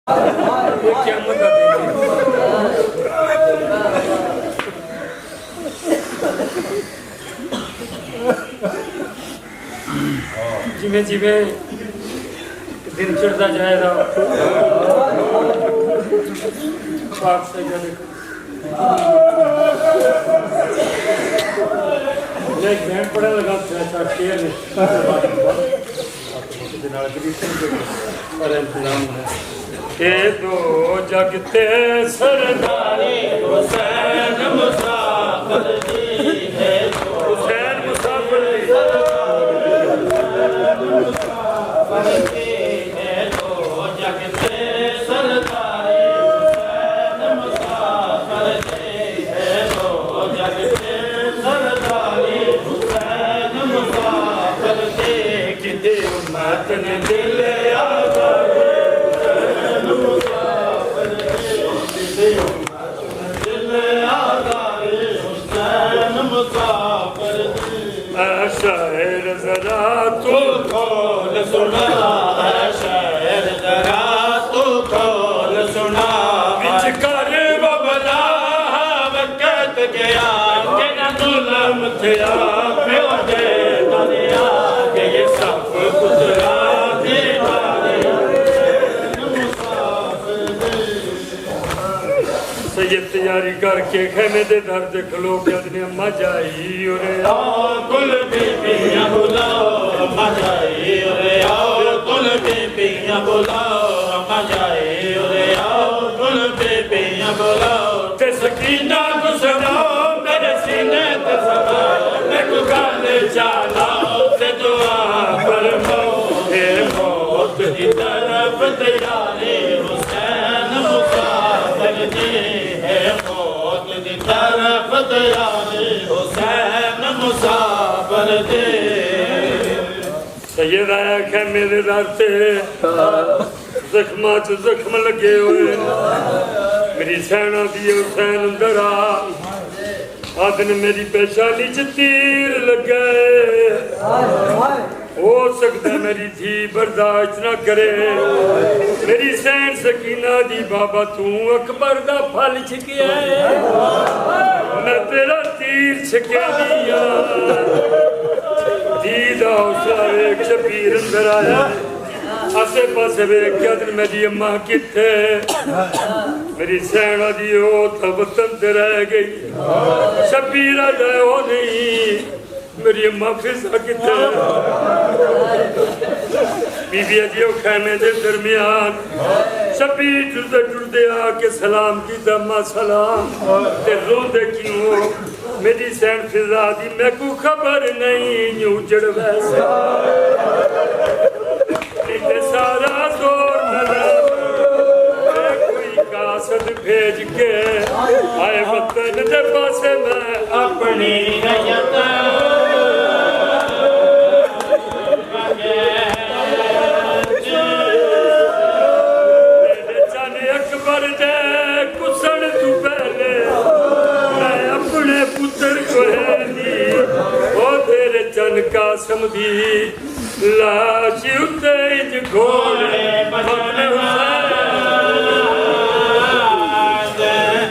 क़यामत दा दिन जिमें जिमें दिन चढ़ता जाएगा पाक से एक बैंड पड़ा लगा शेयर के दो जगते सरदारी हुसैन मुसाफिर जी है हुसैन मुसाफिर जी है दो जगते सरदारी हुसैन मुसाफिर जी है दो जगते सरदारी हुसैन मुसाफिर जी किदे उम्मत ने दिल शायर जरा तू खोल सुना शायर जरा तू खोल सुना बिच कर बबला वक्त गया के न जुल्म थिया प्यो दे दुनिया के ये सब गुजरा दे सैयद तैयारी करके खेमे दे दर दे खलो के अपने अम्मा जाई उरे कुल बीबियां बुलाओ अम्मा जाई उरे आओ कुल बीबियां बुलाओ अम्मा जाई उरे आओ कुल बीबियां बुलाओ ते सकीना को सुनाओ मेरे सीने ते समाओ मैं को गाने चलाओ ते दुआ फरमाओ हे मौत की तरफ तैयारी हुसैन मुसाफिर जी तरफ तैयारी हुसैन मुसाफिर जी सैयद आया खे मेरे दर से जख्मा च जख्म लगे हुए मेरी सैना दी हुसैन अंदर आदन मेरी पेशानी च तीर लगे हो सकता मेरी थी बर्दाश्त न करे मेरी सैन सकीना दी बाबा तू अकबर दा फल छिकिया मैं तेरा तीर छिकिया दिया दी दा हौसला वेख शबीर अंदर आया आसे पासे वेख के दिन मेरी अम्मा किथे मेरी सैना दी ओ तबतन ते रह गई शबीर आ जाए ओ नहीं मेरी अम्मा फिजा किथे बीबी अजियो खैमे दे दरमियान शबीर जुड़ते जुड़ते आके सलाम की अम्मा सलाम ते रोंदे क्यों मेरी सैन फिजा दी मैं को खबर नहीं उजड़ वैसे सारा जोर कोई कासद भेज के आए वतन दे पासे मैं अपनी अकबर दे कुसण तू पहले मैं अपने पुत्र को ओ तेरे चन कासम दी लाश उत्ते घोड़